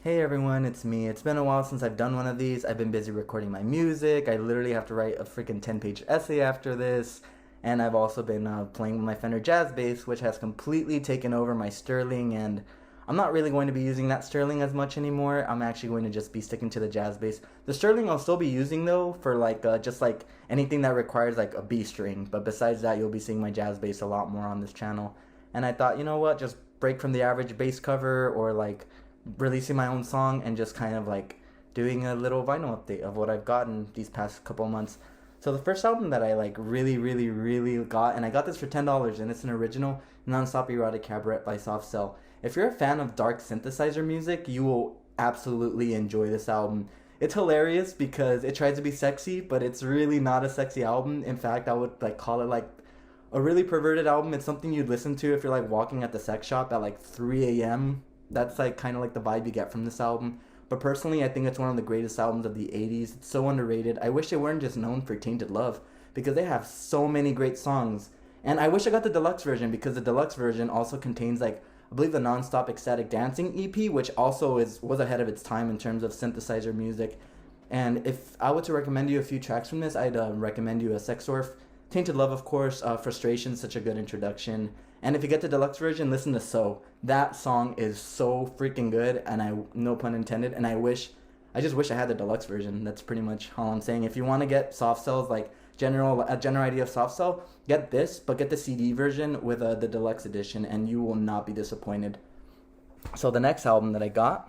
Hey everyone, it's me. It's been a while since I've done one of these. I've been busy recording my music. I literally have to write a freaking 10-page essay after this. And I've also been playing with my Fender Jazz Bass, which has completely taken over my Sterling. And I'm not really going to be using that Sterling as much anymore. I'm actually going to just be sticking to the Jazz Bass. The Sterling I'll still be using though for just like anything that requires like a B string. But besides that, you'll be seeing my Jazz Bass a lot more on this channel. And I thought, you know what, just break from the average bass cover or like releasing my own song and just kind of like doing a little vinyl update of what I've gotten these past couple months. So the first album that I like really got, and I got this for $10, and it's an original Non-Stop Erotic Cabaret by Soft Cell. If you're a fan of dark synthesizer music, you will absolutely enjoy this album. It's hilarious because it tries to be sexy, but it's really not a sexy album. In fact, I would like call it like a really perverted album. It's something you'd listen to if you're like walking at the sex shop at like 3 a.m. That's like kind of like the vibe you get from this album. But personally, I think it's one of the greatest albums of the 80s. It's so underrated. I wish they weren't just known for Tainted Love because they have so many great songs. And I wish I got the deluxe version because the deluxe version also contains like I believe the Non-Stop Ecstatic Dancing EP, which also was ahead of its time in terms of synthesizer music. And if I were to recommend you a few tracks from this, I'd recommend you a Sex Orf, Tainted Love, of course, Frustration, such a good introduction. And if you get the deluxe version, listen to So. That song is so freaking good, and no pun intended, and I just wish I had the deluxe version. That's pretty much all I'm saying. If you want to get Soft Cell's, like, a general idea of Soft Cell, get this, but get the CD version with the deluxe edition, and you will not be disappointed. So the next album that I got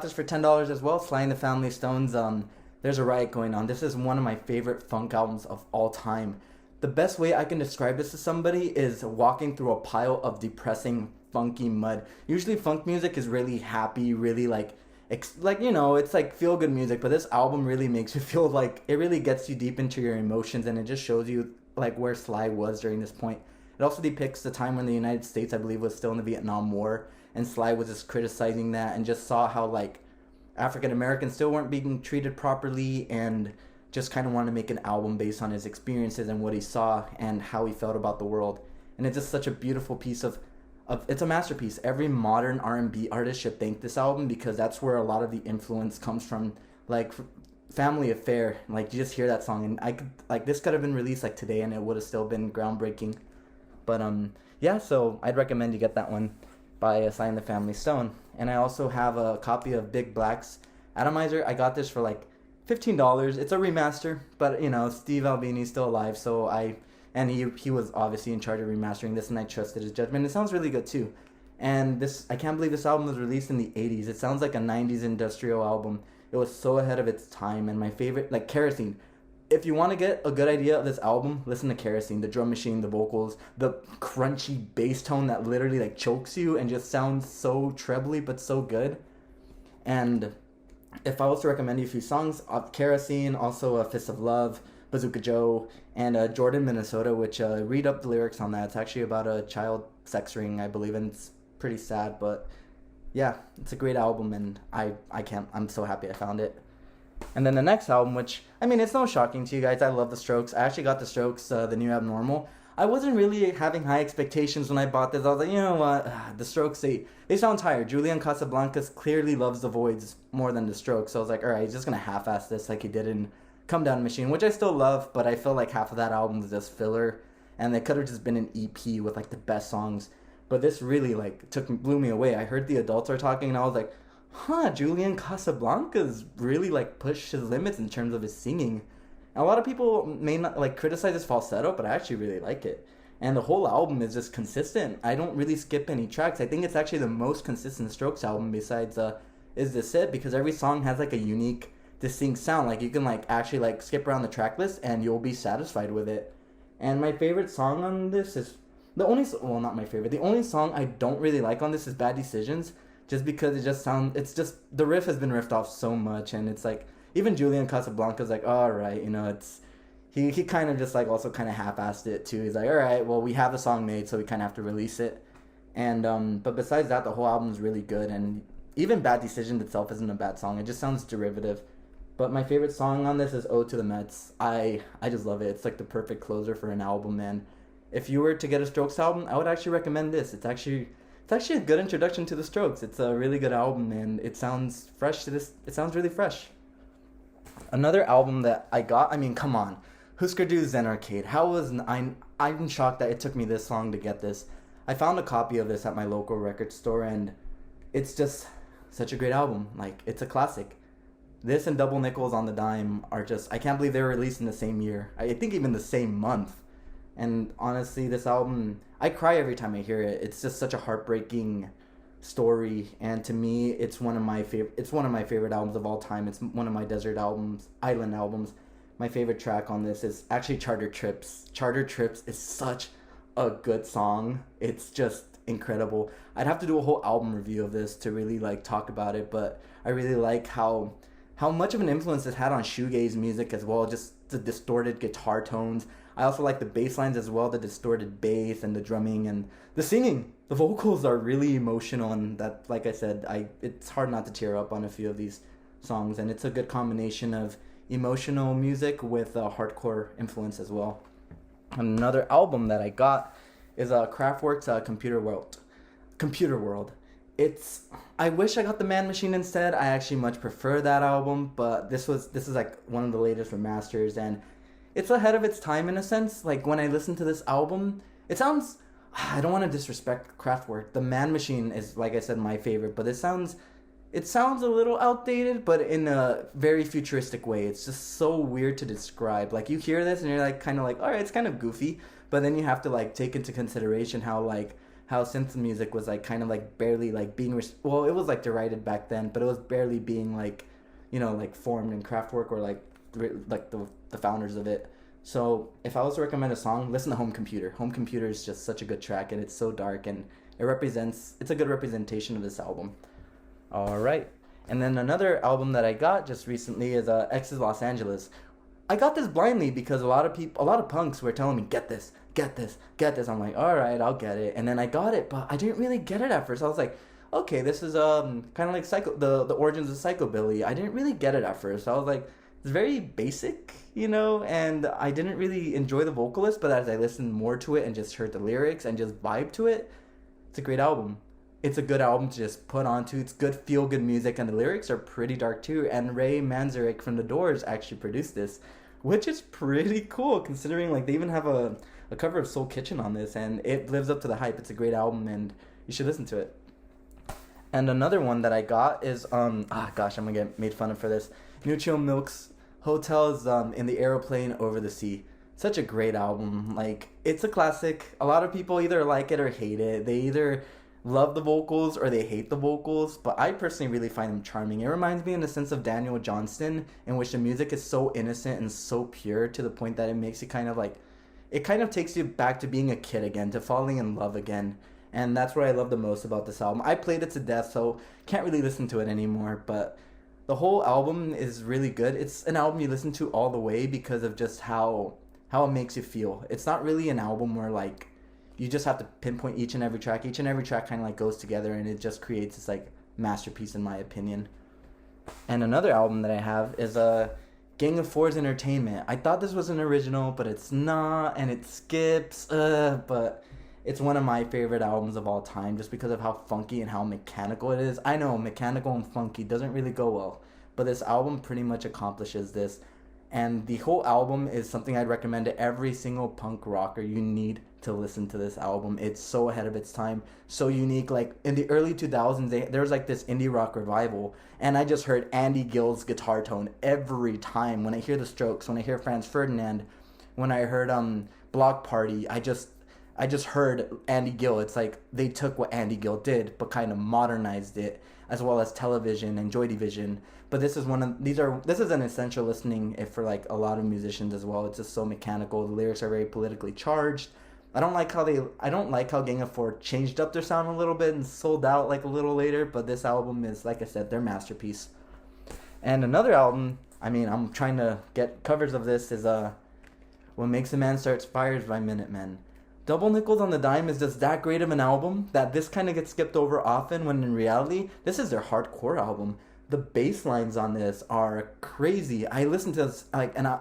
this for $10 as well, Sly and the Family Stones, There's a Riot Going On. This is one of my favorite funk albums of all time. The best way I can describe this to somebody is walking through a pile of depressing, funky mud. Usually funk music is really happy, really it's like feel-good music, but this album really makes you feel like it really gets you deep into your emotions, and it just shows you like where Sly was during this point. It also depicts the time when the United States, I believe, was still in the Vietnam War, and Sly was just criticizing that and just saw how like African Americans still weren't being treated properly, and just kind of wanted to make an album based on his experiences and what he saw and how he felt about the world. And it's just such a beautiful piece of it's a masterpiece. Every modern R&B artist should thank this album because that's where a lot of the influence comes from. Like Family Affair, like you just hear that song, and this could have been released like today and it would have still been groundbreaking. But yeah, so I'd recommend you get that one by Sly and the Family Stone. And I also have a copy of Big Black's Atomizer. I got this for like $15. It's a remaster, but Steve Albini's still alive, so he was obviously in charge of remastering this, and I trusted his judgment. It sounds really good too. And I can't believe this album was released in the 80s. It sounds like a 90s industrial album. It was so ahead of its time, and my favorite, like Kerosene. If you want to get a good idea of this album, listen to Kerosene. The drum machine, the vocals, the crunchy bass tone that literally like chokes you and just sounds so trebly but so good. And if I was to recommend you a few songs, Kerosene, also Fist of Love, Bazooka Joe, and Jordan, Minnesota, which read up the lyrics on that. It's actually about a child sex ring, I believe, and it's pretty sad, but yeah, it's a great album, and I'm so happy I found it. And then the next album, which, I mean, it's no shocking to you guys, I love The Strokes. I actually got The Strokes, The New Abnormal. I wasn't really having high expectations when I bought this. I was like, you know what, The Strokes, they sound tired. Julian Casablancas clearly loves The Voids more than The Strokes, so I was like, alright, he's just gonna half-ass this like he did in Come Down Machine, which I still love, but I feel like half of that album was just filler, and it could have just been an EP with like the best songs. But this really like blew me away. I heard the adults are talking, and I was like, Julian Casablancas really like pushed his limits in terms of his singing. A lot of people may not like criticize his falsetto, but I actually really like it. And the whole album is just consistent. I don't really skip any tracks. I think it's actually the most consistent Strokes album besides Is This It? Because every song has like a unique, distinct sound. Like you can like actually like skip around the track list and you'll be satisfied with it. And my favorite song on this is the only song I don't really like on this is Bad Decisions, just because it's just the riff has been riffed off so much, and it's like even Julian Casablancas like, alright, it's he kind of just like also kind of half-assed it too. He's like, alright, well, we have a song made, so we kind of have to release it. And but besides that, the whole album is really good, and even Bad Decisions itself isn't a bad song. It just sounds derivative. But my favorite song on this is Ode to the Mets. I just love it. It's like the perfect closer for an album, man. If you were to get a Strokes album, I would actually recommend this. It's actually it's actually a good introduction to the Strokes. It's a really good album, and it sounds fresh to this. It sounds really fresh. Another album that I got, I mean, come on. Husker Du Zen Arcade. I'm shocked that it took me this long to get this. I found a copy of this at my local record store, and it's just such a great album. Like, it's a classic. This and Double Nickels on the Dime are just, I can't believe they were released in the same year. I think even the same month. And honestly, this album, I cry every time I hear it. It's just such a heartbreaking story, and to me, it's one of my favorite albums of all time. It's one of my desert albums, island albums. My favorite track on this is actually Charter Trips. Charter Trips is such a good song. It's just incredible. I'd have to do a whole album review of this to really like talk about it, but I really like how much of an influence it had on shoegaze music as well, just the distorted guitar tones. I also like the bass lines as well, the distorted bass and the drumming and the singing. The vocals are really emotional, and that, like I said, it's hard not to tear up on a few of these songs, and it's a good combination of emotional music with hardcore influence as well. Another album that I got is Kraftwerk's Computer World. Computer World. I wish I got the Man Machine instead. I actually much prefer that album, but this is like one of the latest remasters, and it's ahead of its time in a sense. Like, when I listen to this album, it sounds, I don't want to disrespect Kraftwerk. The Man Machine is, like I said, my favorite, but it sounds a little outdated, but in a very futuristic way. It's just so weird to describe. Like, you hear this and you're like, kind of like, all right, it's kind of goofy, but then you have to like take into consideration how synth music was like kind of like barely like being well, it was like derided back then, but it was barely being like, you know, like formed in Kraftwerk or like the founders of it. So if I was to recommend a song, listen to Home Computer. Home Computer is just such a good track, and it's so dark, and it's a good representation of this album. All right. And then another album that I got just recently is X's Los Angeles. I got this blindly because a lot of punks were telling me, get this. I'm like, all right, I'll get it. And then I got it, but I didn't really get it at first. I was like, okay, this is kind of like the origins of psychobilly. I didn't really get it at first. I was like, it's very basic, you know, and I didn't really enjoy the vocalist, but as I listened more to it and just heard the lyrics and just vibe to it, it's a great album. It's a good album to just put onto. It's good feel-good music, and the lyrics are pretty dark too. And Ray Manzarek from The Doors actually produced this, which is pretty cool considering like they even have a cover of Soul Kitchen on this, and it lives up to the hype. It's a great album, and you should listen to it. And another one that I got is I'm gonna get made fun of for this. Mutual Milk's Hotels in the Aeroplane Over the Sea. Such a great album. Like, it's a classic. A lot of people either like it or hate it. They either love the vocals or they hate the vocals, but I personally really find them charming. It reminds me in a sense of Daniel Johnston, in which the music is so innocent and so pure to the point that it makes you it kind of takes you back to being a kid again, to falling in love again. And that's what I love the most about this album. I played it to death, so can't really listen to it anymore, but the whole album is really good. It's an album you listen to all the way because of just how it makes you feel. It's not really an album where like you just have to pinpoint each and every track. Each and every track kind of like goes together, and it just creates this like masterpiece in my opinion. And another album that I have is Gang of Four's Entertainment. I thought this was an original, but it's not, and it skips. But it's one of my favorite albums of all time just because of how funky and how mechanical it is. I know mechanical and funky doesn't really go well, but this album pretty much accomplishes this. And the whole album is something I'd recommend to every single punk rocker. You need to listen to this album. It's so ahead of its time, so unique. Like, in the early 2000s, there was like this indie rock revival, and I just heard Andy Gill's guitar tone every time. When I hear the Strokes, when I hear Franz Ferdinand, when I heard Block Party, I just heard Andy Gill. It's like they took what Andy Gill did, but kind of modernized it, as well as Television and Joy Division. But this is this is an essential listening for like a lot of musicians as well. It's just so mechanical. The lyrics are very politically charged. I don't like how Gang of Four changed up their sound a little bit and sold out like a little later, but this album is, like I said, their masterpiece. And another album, I mean, I'm trying to get covers of this, is What Makes a Man Start Fires by Minutemen. Double Nickels on the Dime is just that great of an album that this kind of gets skipped over often, when in reality, this is their hardcore album. The bass lines on this are crazy. I listened to this,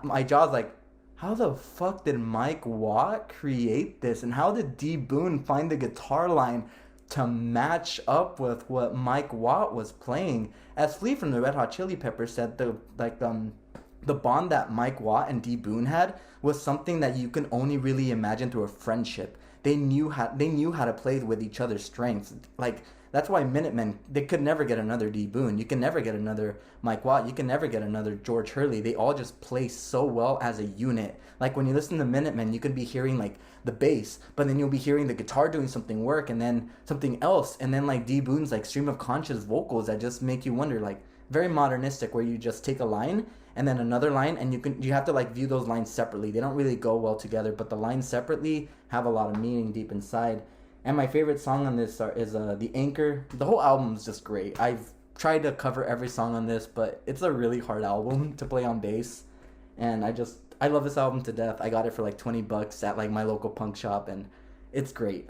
my jaw's like, how the fuck did Mike Watt create this? And how did D. Boone find the guitar line to match up with what Mike Watt was playing. As Flea from the Red Hot Chili Peppers said, the bond that Mike Watt and D Boon had was something that you can only really imagine through a friendship. They knew how to play with each other's strengths. Like, that's why Minutemen, they could never get another D Boon. You can never get another Mike Watt. You can never get another George Hurley. They all just play so well as a unit. Like, when you listen to Minutemen, you could be hearing like the bass, but then you'll be hearing the guitar doing something work, and then something else, and then like D Boon's like stream of conscious vocals that just make you wonder, like very modernistic, where you just take a line and then another line, and you have to like view those lines separately. They don't really go well together, but the lines separately have a lot of meaning deep inside. And my favorite song on this is The Anchor. The whole album is just great. I've tried to cover every song on this, but it's a really hard album to play on bass. And I love this album to death. I got it for like $20 at like my local punk shop, and it's great.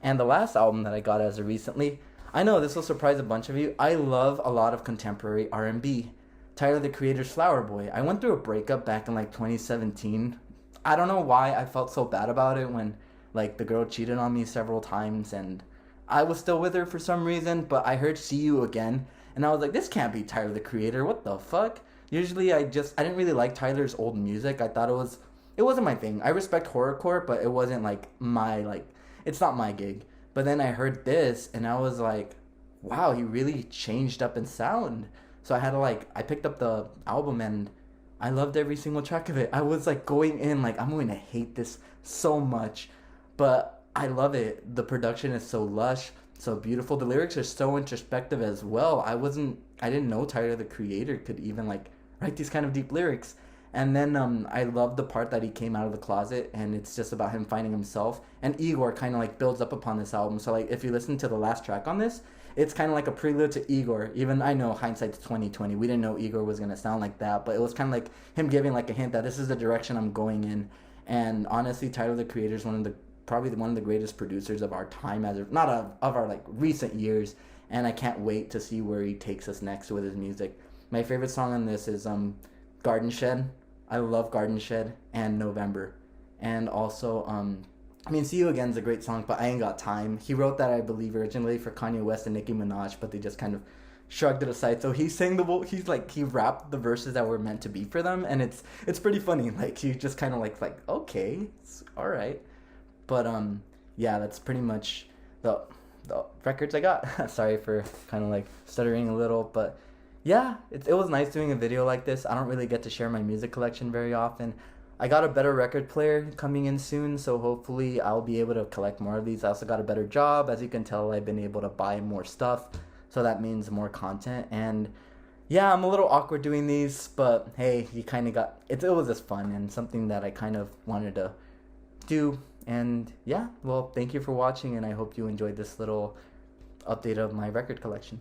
And the last album that I got as of recently, I know this will surprise a bunch of you. I love a lot of contemporary R&B. Tyler, the Creator's Flower Boy. I went through a breakup back in like 2017. I don't know why I felt so bad about it when like the girl cheated on me several times, and I was still with her for some reason, but I heard See You Again, and I was like, this can't be Tyler, the Creator. What the fuck? Usually I didn't really like Tyler's old music. I thought it wasn't my thing. I respect horrorcore, but it wasn't like it's not my gig. But then I heard this, and I was like, wow, he really changed up in sound. So I picked up the album, and I loved every single track of it. I was like going in like, I'm going to hate this so much, but I love it. The production is so lush, so beautiful. The lyrics are so introspective as well. I didn't know Tyler, the Creator, could even like write these kind of deep lyrics. And then I love the part that he came out of the closet, and it's just about him finding himself. And Igor kind of like builds up upon this album. So like if you listen to the last track on this, it's kind of like a prelude to Igor. Even I know hindsight's 2020. We didn't know Igor was gonna sound like that, but it was kind of like him giving like a hint that this is the direction I'm going in. And honestly, Tyler, the Creator is probably one of the greatest producers of our time, not of our like recent years. And I can't wait to see where he takes us next with his music. My favorite song on this is Garden Shed. I love Garden Shed and November. And also, See You Again is a great song, but I Ain't Got Time. He wrote that, I believe, originally for Kanye West and Nicki Minaj, but they just kind of shrugged it aside. So he rapped the verses that were meant to be for them, and it's pretty funny. Like, he just kind of like okay, it's all right. But yeah, that's pretty much the records I got. Sorry for kind of like stuttering a little, but yeah, it was nice doing a video like this. I don't really get to share my music collection very often. I got a better record player coming in soon, so hopefully I'll be able to collect more of these. I also got a better job. As you can tell, I've been able to buy more stuff, so that means more content. And yeah, I'm a little awkward doing these, but hey, you kind of got it. It was just fun and something that I kind of wanted to do. And yeah, well, thank you for watching, and I hope you enjoyed this little update of my record collection.